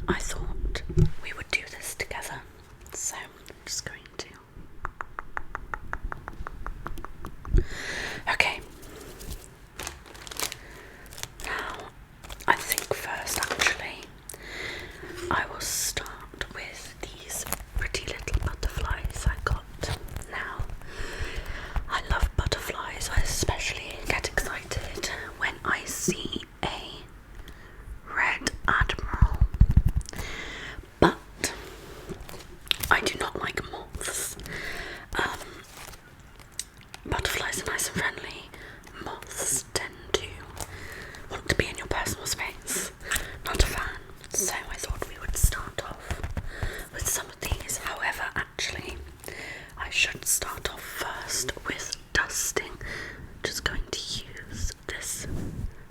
I thought we would do this together. So I'm just going to. Okay. Now, I think first actually I will start with these pretty little butterflies I got. Now, I love butterflies. I especially get excited when I see a red admiral. But I do not like moths. Butterflies are nice and friendly. Moths tend to want to be in your personal space. Not a fan. So I thought we would start off with some of these. However, actually, I should start off first with dusting. Just going to use this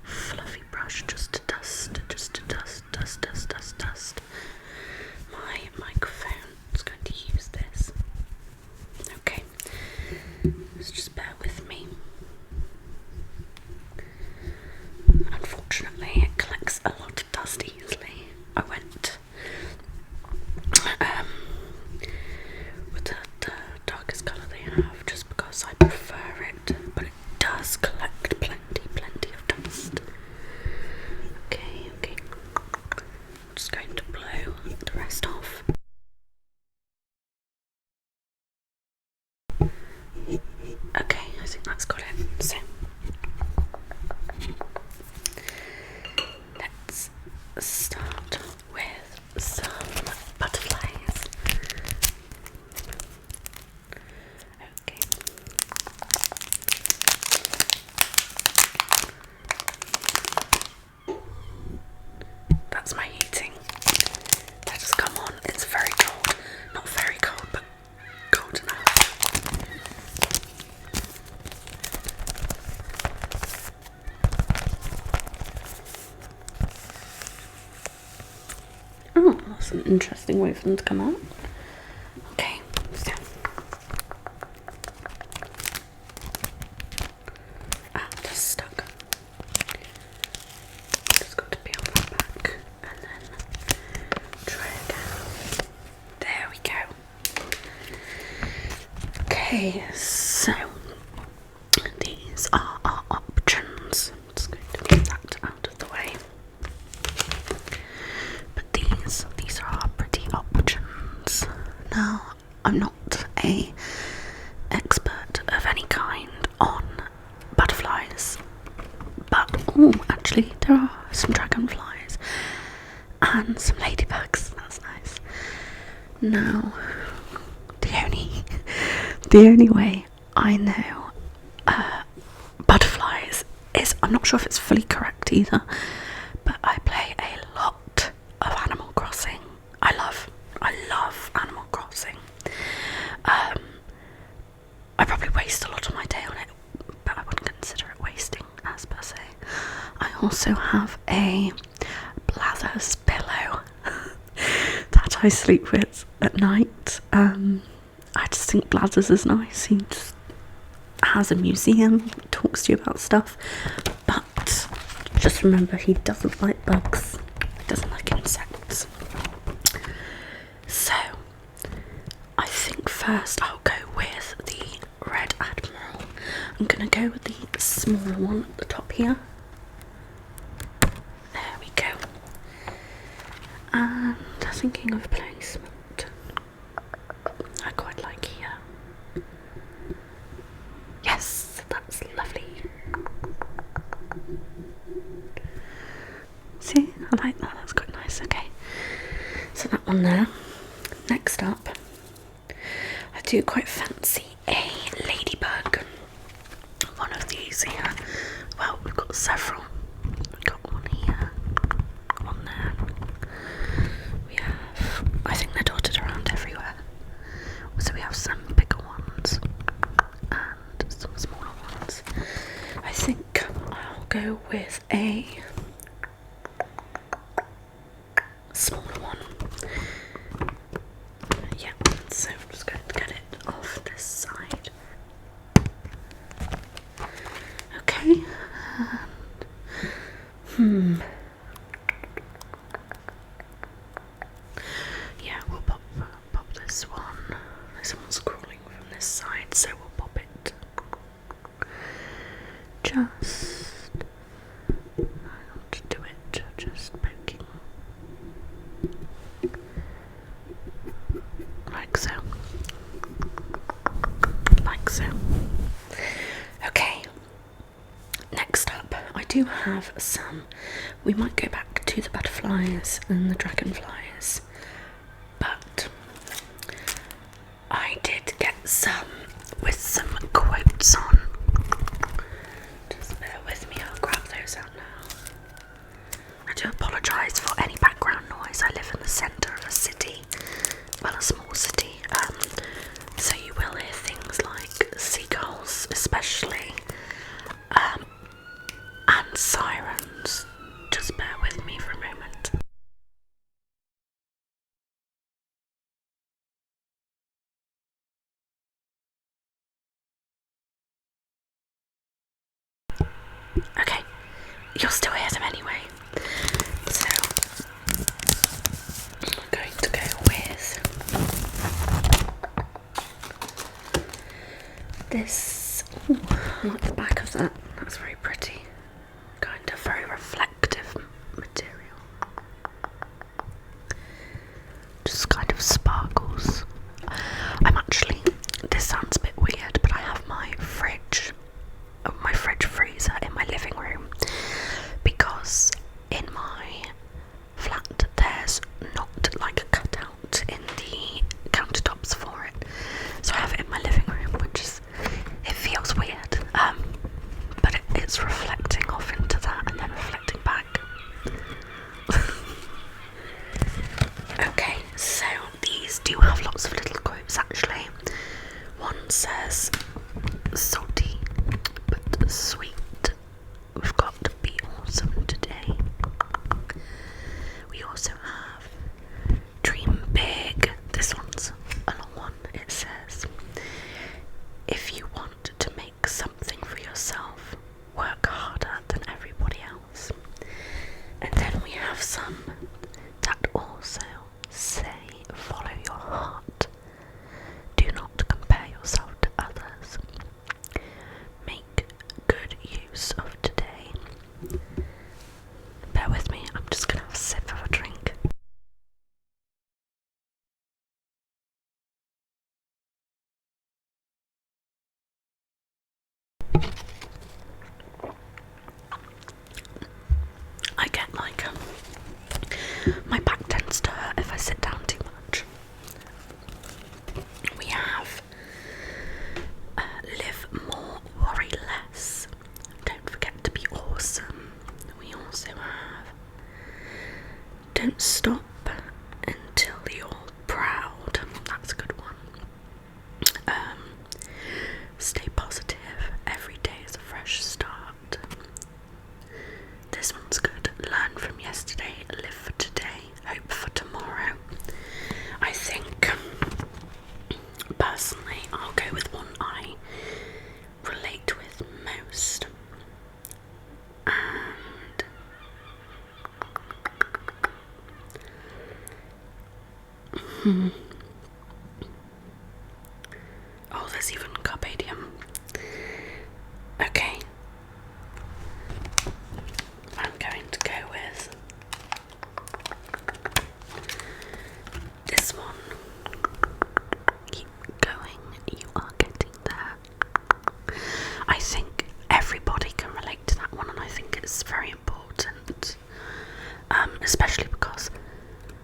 fluffy brush just to dust my microphone. I'm just going to use this. Okay, just bear with me. Unfortunately, it collects a lot of dust easily. I went with the darkest colour they have just because I prefer it, but it does collect plenty of dust. Okay. I'm just going to blow the rest off. Okay, I think that's got it. So let's start with some butterflies. Okay. That's my heating. Let us come on. It's very cold. Not very cold, but cold enough. Oh, that's an interesting way for them to come out. Okay, so. That's stuck. Just got to peel that back and then try again. There we go. Okay, so these are our options. I'm just going to move that out of the way. But these are our pretty options. Now, I'm not a expert of any kind on butterflies, but actually there are some dragonflies and some ladybugs. That's nice. Now, the only way I know butterflies is, I'm not sure if it's fully correct either, but I play a lot of Animal Crossing. I love Animal Crossing. I probably waste a lot of my day on it, but I wouldn't consider it wasting as per se. I also have a Blathers pillow that I sleep with at night. I just think Blathers is nice. He just has a museum, talks to you about stuff, but just remember he doesn't like bugs, he doesn't like insects. So I think first I'll go with the Red Admiral. I'm going to go with the smaller one at the top here. There we go. And thinking of placement, I quite like here. Yes, that's lovely. See, I like that, that's quite nice. Okay, so that one there. Next up, I do quite fancy a ladybug. One of these here. Well, we've got several. We've got one here, one there. We have, I think they're dotted around everywhere. So we have some bigger ones and some smaller ones. I think I'll go with a smaller one. Yeah, so I'm just going to get it off this side. Okay. have some. We might go back to the butterflies and the dragonflies, but I did get some with some quotes on. Just bear with me, I'll grab those out now. I do apologise for any background noise. I live in the centre of a city, well, a small city, so you will hear things like seagulls, especially, and sirens. Just bear with me for a moment. Okay, you'll still hear them anyway. So I'm going to go with this. Ooh, I like the back of that. That's very pretty. Kind of very reflective material. Just kind of sparkles. This sounds a bit weird, but I have my fridge freezer in my living room, because in my flat there's not like a cutout in the countertops for it, so I have it in my living room, it feels weird, but it's reflecting off into that and then reflecting back. Okay, so these do have lots of little quotes actually. One says, salty but sweet, we've got to be awesome today. We also have dream big. This one's a long one. It says, if you want to make something for yourself, work harder than everybody else. And then we have some that also say, follow your heart. Do not compare yourself to others. Make good use of today. Bear with me, I'm just going to have a sip of a drink. I get like my back tends to hurt if I sit down too much. We have live more, worry less. Don't forget to be awesome. We also have don't stop until you're proud. That's a good one. Stay positive. Every day is a fresh start. This one's good. Learn from yesterday, live for today, hope for tomorrow. I think, personally, I'll go with one I relate with most. And oh, there's even carpadium. Okay, I'm going to go with this one. Keep going, you are getting there. I think everybody can relate to that one, and I think it's very important, especially because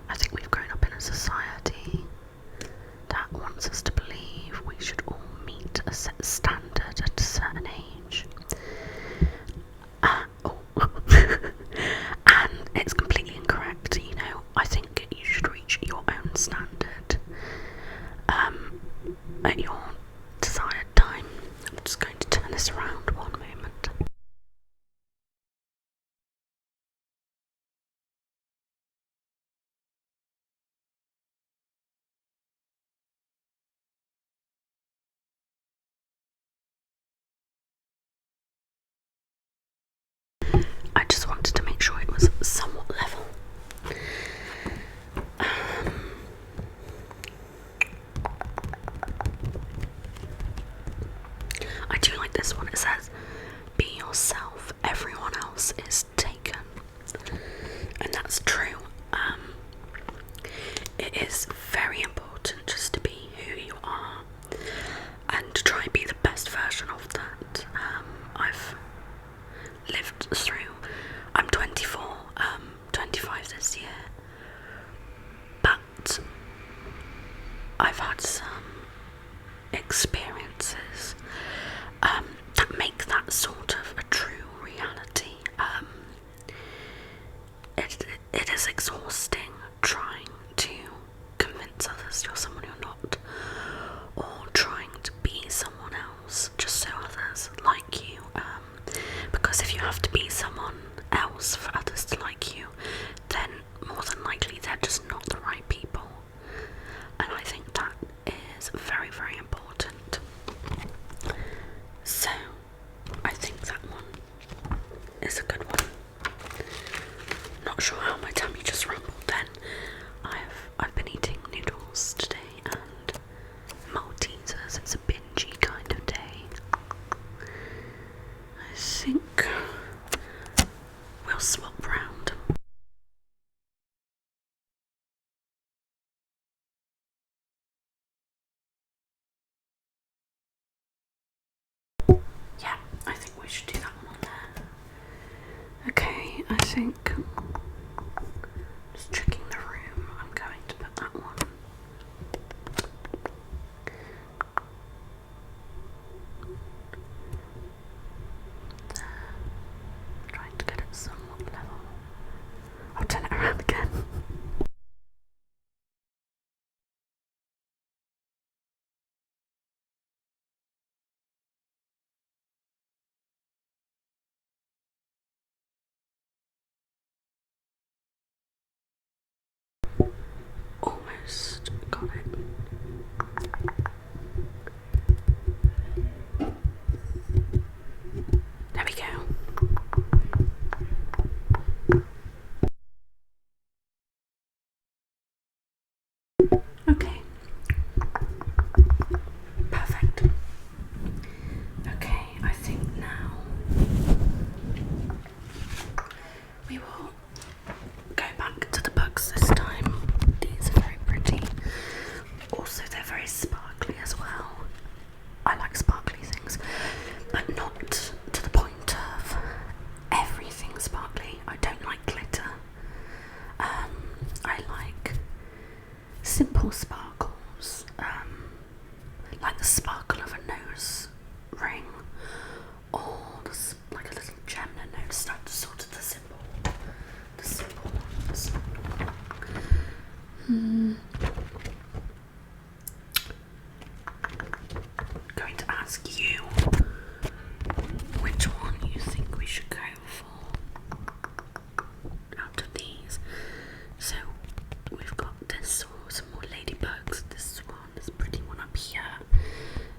I think we've grown up in a society that wants us to believe we should all meet a set standard at a certain age. And it's completely incorrect, you know. I think you should reach your own standard at your desired time. I'm just going to turn this around one moment. I just wanted to make sure it was somewhat level. experiences that make that sort of a true reality. It is exhausting trying to convince others you're someone you're not, or trying to be someone else just so others like you. Because if you have to be someone else for others to like you, then more than likely they're just not the right people. And I think that is very, very important. So, I think that one is a good one. Not sure how my tummy just rumbled then. I've been eating noodles today and Maltesers. It's a bingey kind of day. I think we'll swap round. Yeah, I think we should do that one on there. Okay, I think, just checking the room, I'm going to put that one. There. Trying to get it somewhat level. I'll turn it around again. Almost got it. There we go. Okay. Perfect. Okay, I think now we will go back to the bugs this time. These are very pretty. Also, they're very sparkly as well. I like sparkly things, but not to the point of everything sparkly. I don't like glitter. I like simple sparkles, like the sparkle of a nose ring, or like a little gem in a nose. That's sort of the simple ones. Going to ask you which one you think we should go for out of these. So we've got this, or some more ladybugs. This one, this pretty one up here.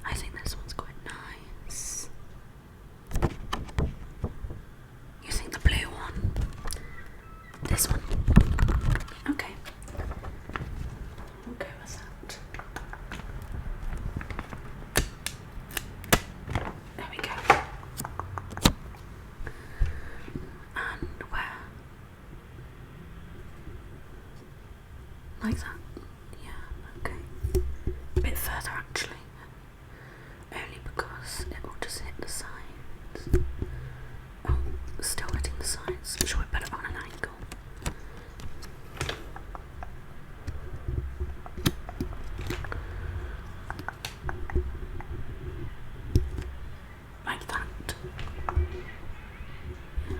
I think this one's quite nice. You think the blue one? This one? Okay. We'll go with that. There we go. And where? Like that? Yeah, okay. A bit further actually. Only because it will just hit the sides. Oh, still hitting the sides. Shall we put it on an angle? Like that.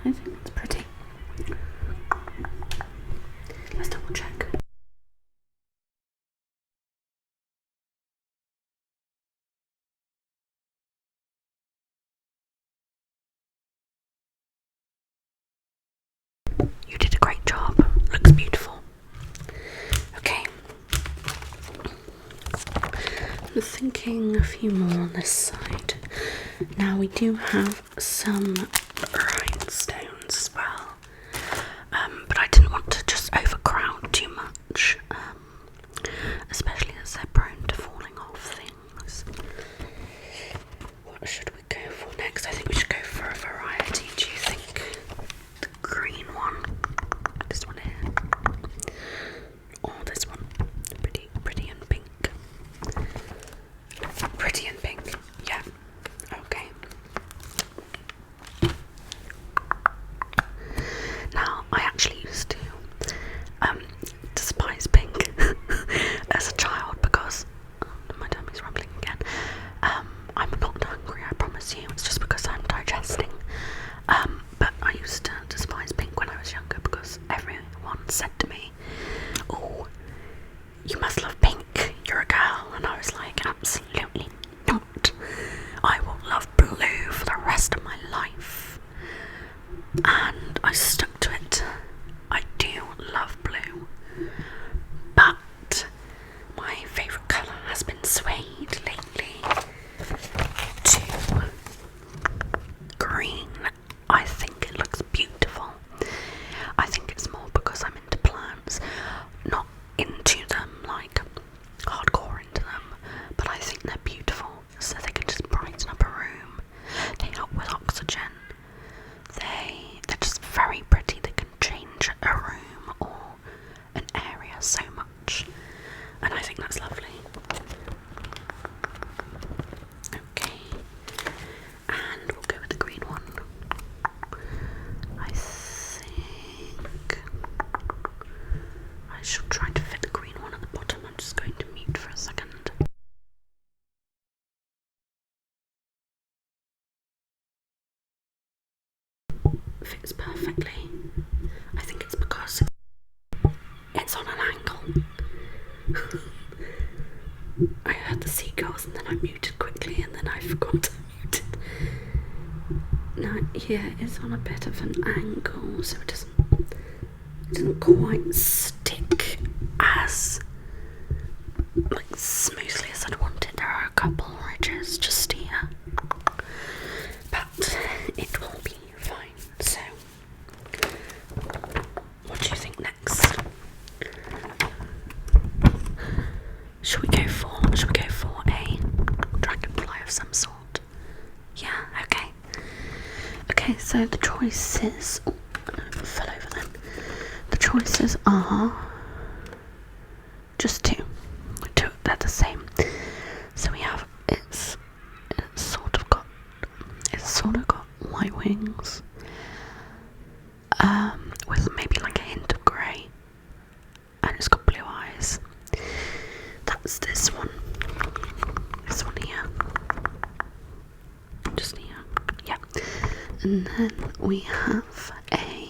I think that's pretty. Let's double check. You did a great job. Looks beautiful. Okay. I'm thinking a few more on this side. Now we do have some rhinestones as well. But I didn't want to just overcrowd too much. Especially as they're prone to falling off things. What should we go for next? I think we should go for a variety. Do you think the green one? This one here. Or this one. Pretty and pink. Pretty and pink. Yeah. Okay. should try to fit the green one at the bottom. I'm just going to mute for a second. Fits perfectly. I think it's because it's on an angle. I heard the seagulls and then I muted quickly and then I forgot to mute it. Now here it's on a bit of an angle, so it doesn't quite stick as smoothly as I'd want it. There are a couple ridges just here, but it will be fine. So what do you think next? Should we go for a dragonfly of some sort? Yeah, okay. Okay, so the choices fell over then. The choices are just two. They're the same. So we have it's sort of got white wings. With maybe like a hint of grey. And it's got blue eyes. That's this one. This one here. Just here. Yeah. And then we have a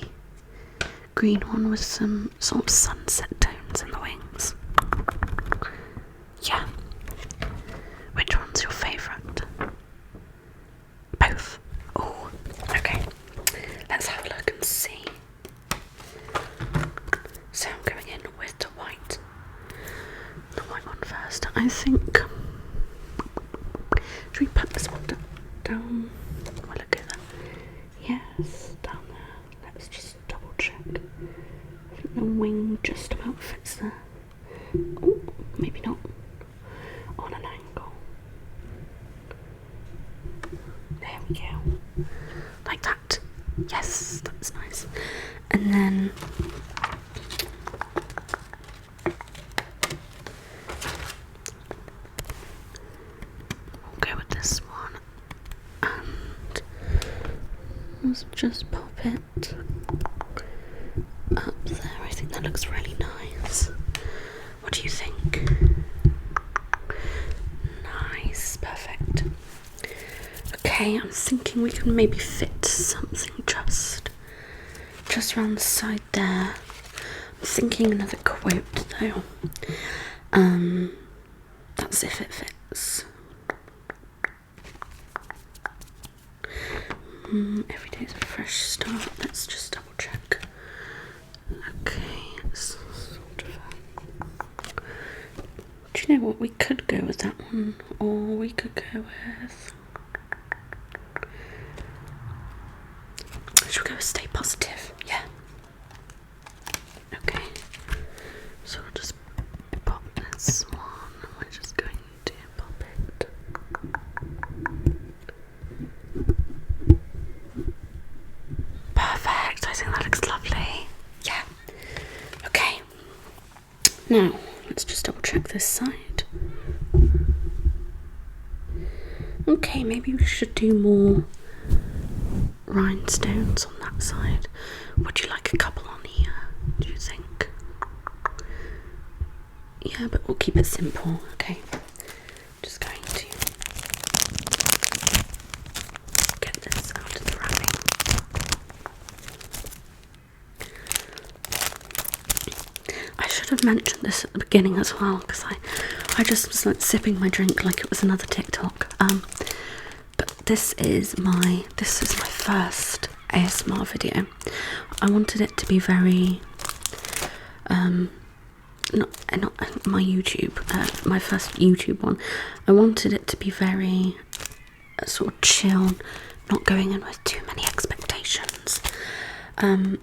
green one with some sort of sunset tones in the wings. Yeah. Which one's your favourite? Both. Oh, okay. Let's have a look and see. So I'm going in with the white one first. I think. Should we put this one down? Will it go there? Yes, down there. Let's just double check. I think the wing just about fits there. Oh, maybe not. On an angle. There we go. Like that. Yes, that's nice. And then we'll go with this one. And let's just pop it up there. I think that looks really nice. What do you think? Nice, perfect. Okay, I'm thinking we can maybe fit something just around the side there. I'm thinking another quote though. That's if it fits. Every day's a fresh start. Let's just double check. Okay, it's sort of do you know what? We could go with that one, or we could go with. Should we go with stay positive? Yeah. Okay. So we'll just pop this one. We're just going to pop it. Perfect. I think that looks lovely. Yeah. Okay. Now, let's just double check this side. Okay, maybe we should do more rhinestones on that side. Would you like a couple on here, do you think? Yeah, but we'll keep it simple. Okay, just going to get this out of the wrapping. I should have mentioned this at the beginning as well, because I just was like sipping my drink like it was another TikTok. But this is my first ASMR video. I wanted it to be very not my YouTube, my first YouTube one. I wanted it to be very sort of chill, not going in with too many expectations. I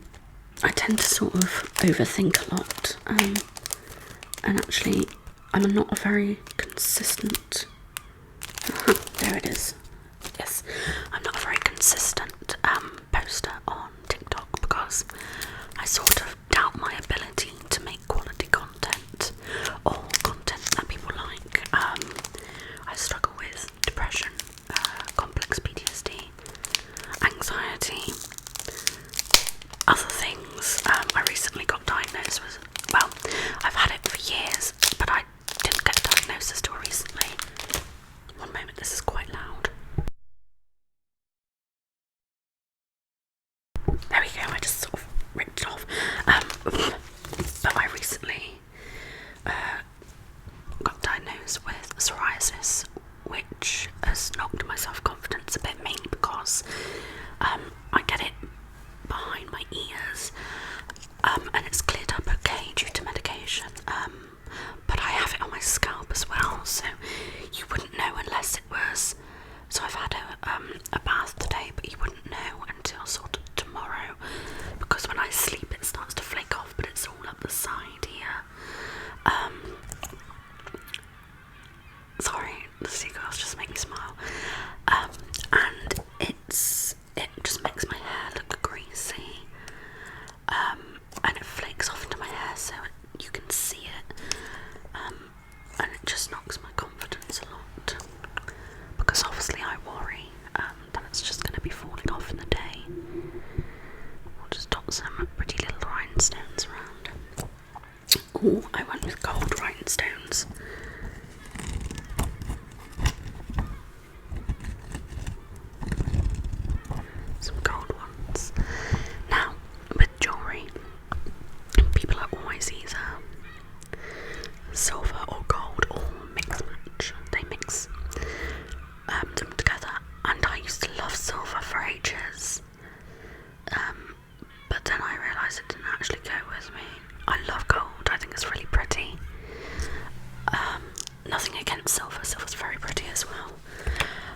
tend to sort of overthink a lot, and actually I'm not a very consistent there it is. Yes, I'm not a very consistent poster on TikTok because I sort of doubt my ability to make quality content or content that people like. I struggle with depression, complex PTSD, anxiety, other things. I recently got diagnosed with, well, you can see it, and it just knocks my confidence a lot, because obviously I worry that it's just going to be falling off in the day. We'll just dot some pretty little rhinestones around. Oh, I went with gold rhinestones. Some gold ones. Now, with jewellery, people are always either silver or gold or mix match. They mix them together, and I used to love silver for ages. But then I realised it didn't actually go with me. I love gold, I think it's really pretty. Nothing against silver, silver's very pretty as well.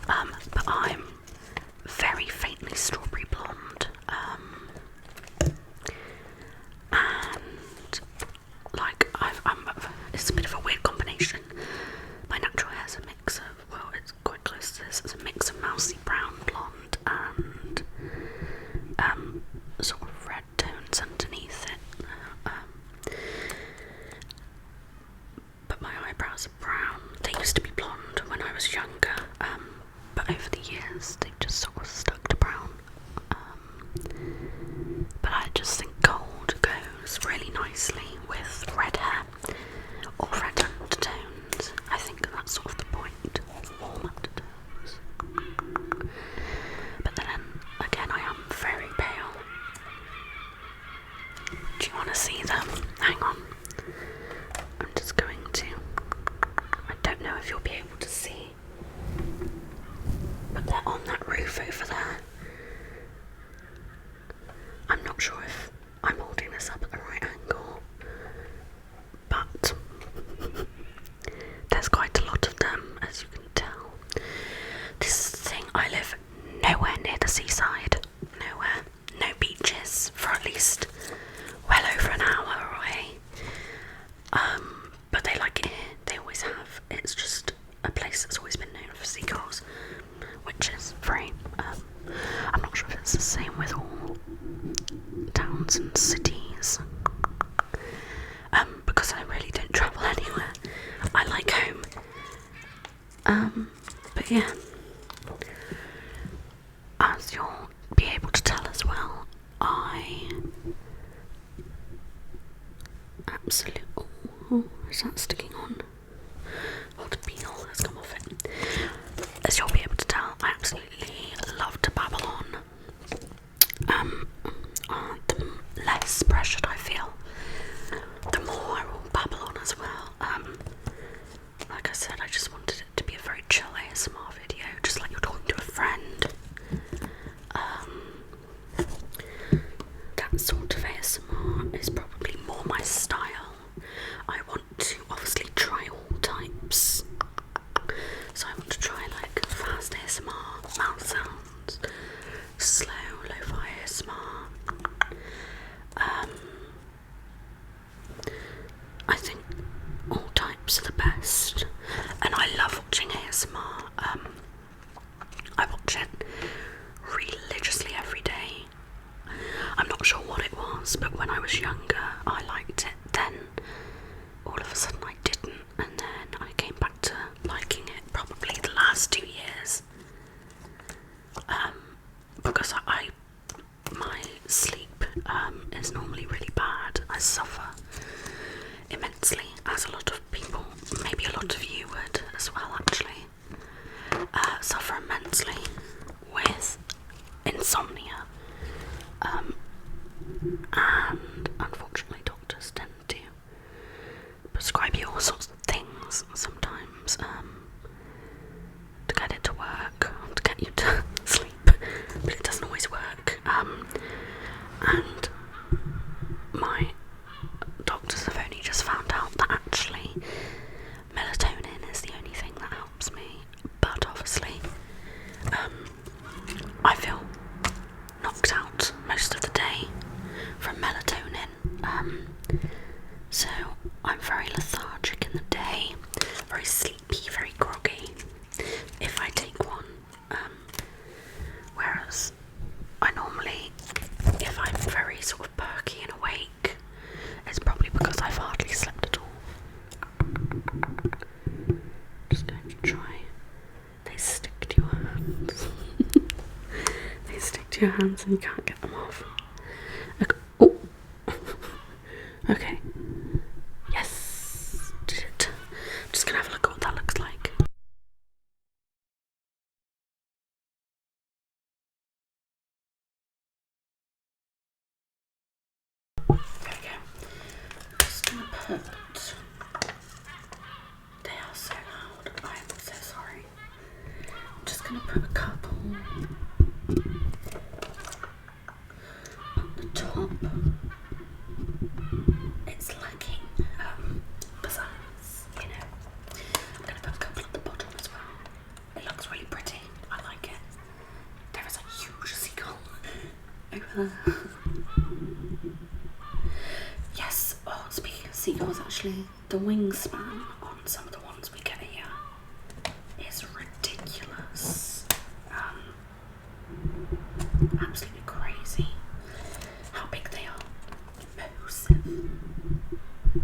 But I'm very faintly strawberry blonde. And like it's a bit of a weird combination. My natural hair's a mix of, well, it's quite close to this. It's a mix of mousy brown blonde and sort of red tones underneath it. But my eyebrows are brown. They used to be blonde when I was younger, but over the years they've just sort of stuck to brown. But I just think gold goes really nicely with red hair or red undertones. I think that's sort of the point, warm undertones. But then again, I am very pale. Do you want to see them? Hang on. I'm just going to. I don't know if you'll be able to see, but they're on that roof over there. I'm not sure if I'm holding this up at the right angle, but there's quite a lot of them, as you can tell. This is the thing, I live nowhere near the seaside. Nowhere. No beaches for at least well over an hour away. But they like it here. They always have. It's just a place that's always been known for seagulls, which is very, I'm not sure if it's the same with all towns and cities, because I really don't travel anywhere. I like home. But yeah, as you'll be able to tell as well, I absolutely. Oh, is that sticking on? Oh, the peel has come off it. As you'll be able to tell, I absolutely love to babble on. The less pressured I feel, the more I will babble on as well. Like I said, I just wanted it to be a very chill ASMR video, just like you're talking to a friend. That sort of ASMR is probably more my style. I want to obviously try all types. So I want to try like fast ASMR, mouth sounds, slow, lo-fi ASMR. I think all types are the best, and I love watching ASMR. I watch it religiously every day. I'm not sure what it was, but when I was younger I liked it. Then all of a sudden I didn't, and then I came back to liking it probably the last 2 years. Because my sleep is normally really bad. I suffer immensely, as a lot of people, maybe a lot of you would as well actually, suffer immensely with insomnia. And unfortunately doctors tend to prescribe you all sorts of things sometimes, to get it to work, to get you to sleep, but it doesn't always work. And my doctors have only just found out that actually melatonin is the only thing that helps me, but obviously I feel knocked out most of the day from melatonin, so I'm very lethargic in the day, very sleepy, very groggy if I take one, whereas I normally, if I'm very sort of perky and awake, it's probably because I've hardly slept to your hands and you can't get them off. Okay. Oh. Okay. Yes. Did it. I'm just gonna have a look at what that looks like. There we go. I'm just gonna put. They are so loud. I am so sorry. I'm just gonna put a couple at the top. It's lacking pizzazz, you know. I'm gonna put a couple at the bottom as well. It looks really pretty. I like it. There is a huge seagull over there. Yes. Oh, speaking of seagulls, actually, the wingspan on some of the ones we get here is ridiculous. Absolutely crazy how big they are. Massive.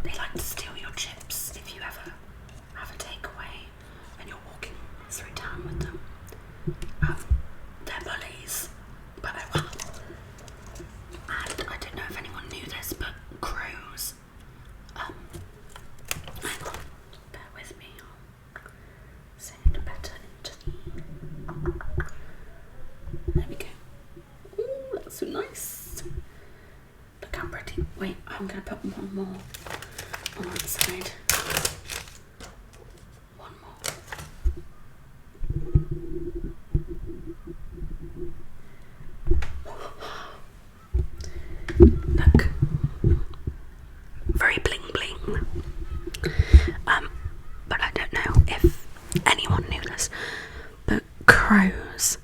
They like to steal your chips if you ever have a takeaway and you're walking through town with them. They're bullies, but oh well. And I don't know if anyone knew this, but crows. Hang on, bear with me. I'll send better into the. There we go. Ooh, that's so nice. Look how pretty. Wait, I'm gonna put one more on that side. One more. Look. Very bling bling. But I don't know if anyone knew this, but crows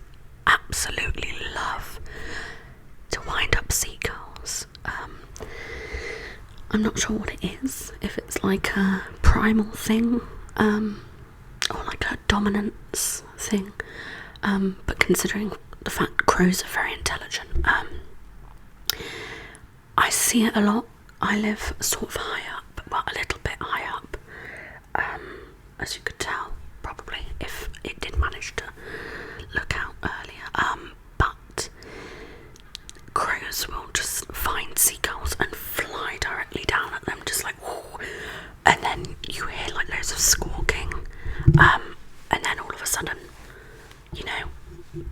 absolutely love to wind up seagulls. I'm not sure what it is, if it's like a primal thing, or like a dominance thing, but considering the fact crows are very intelligent, I see it a lot. I live sort of high up, well, a little bit high up, as you could tell, probably, if it did manage to look out earlier, but crows will just find seagulls and fly directly down at them, just like whoo, and then you hear like loads of squawking, and then all of a sudden, you know,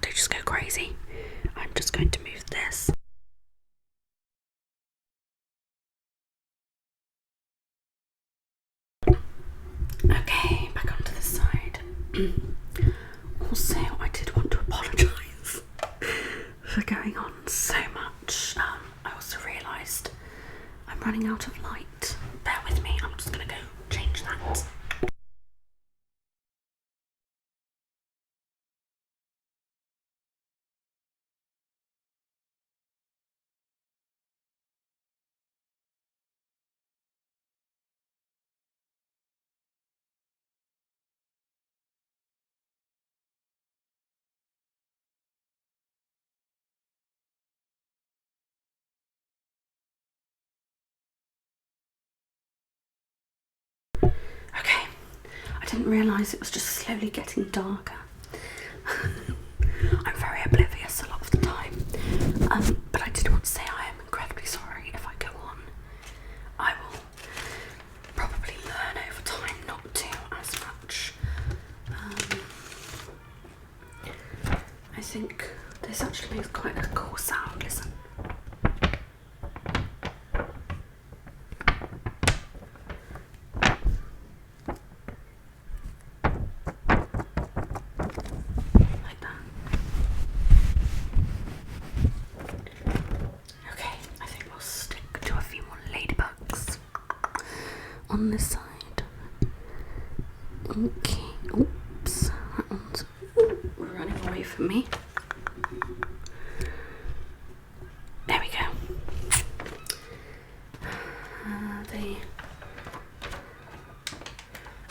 they just go crazy. I'm just going to move this. Okay, back onto the side. Also, I did want to apologise for going on so much. I also realised I'm running out of light. Bear with me, I'm just going to go change that. Okay, I didn't realise it was just slowly getting darker. I'm very oblivious a lot of the time, but I did want to say I am incredibly sorry if I go on. I will probably learn over time not to as much. I think this actually makes quite a cool sound, listen. On this side. Okay, oops, that one's running away from me. There we go. They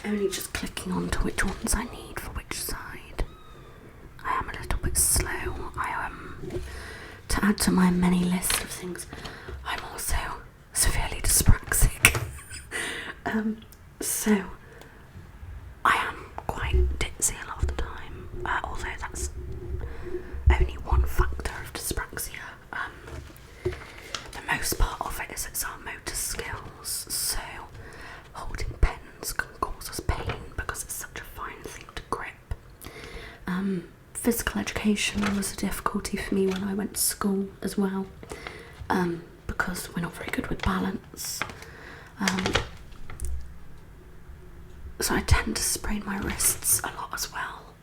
only just clicking on to which ones I need for which side. I am a little bit slow. To add to my many list of things, I'm also severely dyspraxic. So I am quite ditzy a lot of the time, although that's only one factor of dyspraxia. affects our motor skills, so holding pens can cause us pain because it's such a fine thing to grip. Physical education was a difficulty for me when I went to school as well, because we're not very good with balance. So I tend to sprain my wrists a lot as well.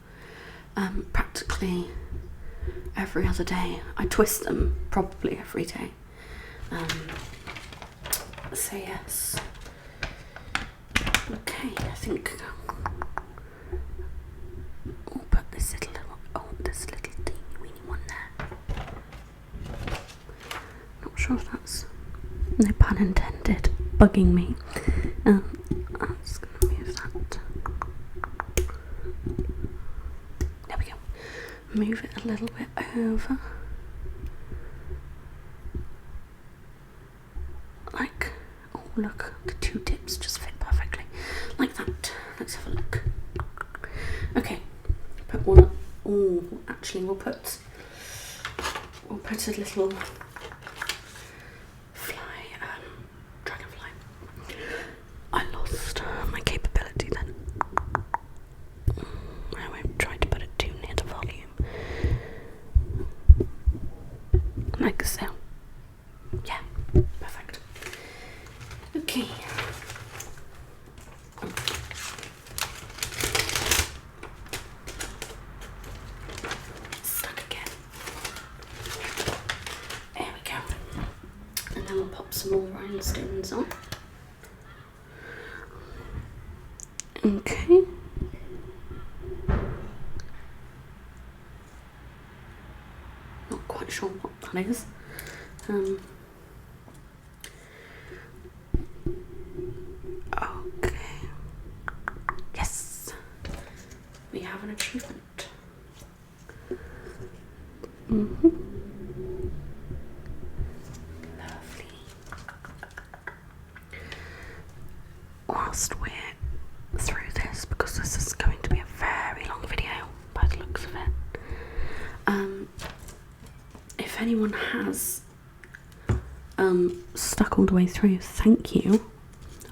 Practically every other day. I twist them probably every day. So yes. Okay, I think we'll put this little teeny weeny one there. Not sure if that's, no pun intended, bugging me. I'm just gonna move that. There we go. Move it a little bit over. Like, oh look, the two tips just fit perfectly. Like that. Let's have a look. Okay, put one up. Oh, actually we'll put a little dragonfly. I lost my capability then. I won't try to put it too near the volume. Like so. Yeah, perfect. Okay. Stuck again. There we go. And then we'll pop some more rhinestones on. Okay. Not quite sure what that is. Okay. Yes. We have an achievement. Lovely. Whilst we're through this, because this is going to be a very long video by the looks of it, if anyone has stuck all the way through, thank you.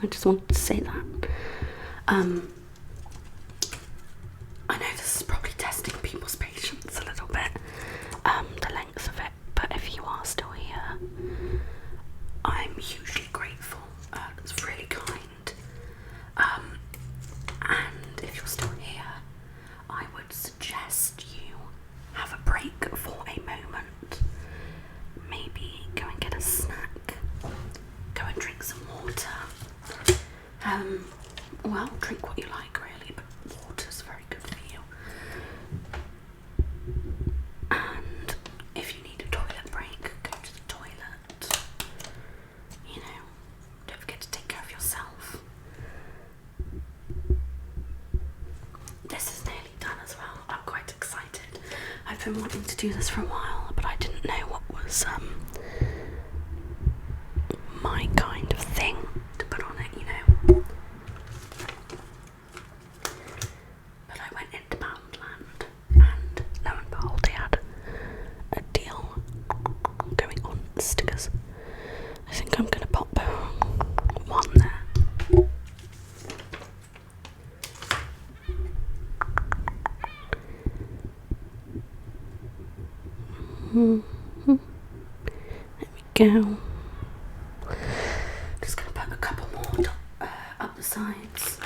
I just wanted to say that. I know this is probably testing people's patience a little bit, the length of it, but if you are still here, I'm hugely grateful. It's really kind. And if you're still here, I would suggest you have a break for a moment. Maybe go and get a snack. Go and drink some water. Well, drink what you like really, but water's very good for you. And if you need a toilet break, go to the toilet. You know, don't forget to take care of yourself. This is nearly done as well. I'm quite excited. I've been wanting to do this for a while, but I didn't know what was my kind of thing to put on it, you know. But I went into Poundland, and lo and behold, they had a deal going on stickers. I think I'm going to pop one there. There we go. Just going to put a couple more up the sides.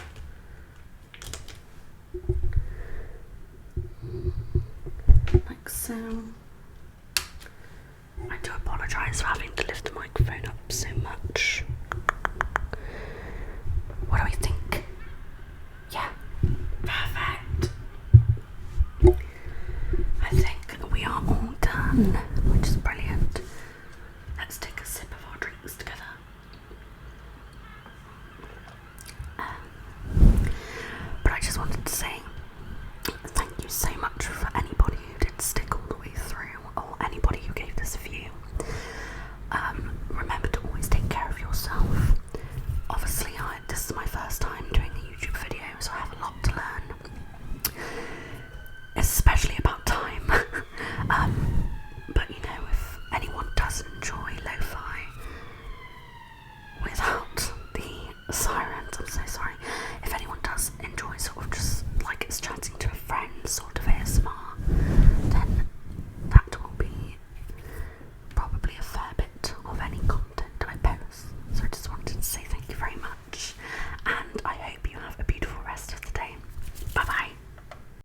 Like so. I do apologise for having to lift the microphone up so much. What do we think? Yeah, perfect. I think we are all done, which is brilliant. Let's take a sip of our drinks together. But I just wanted to say thank you so much for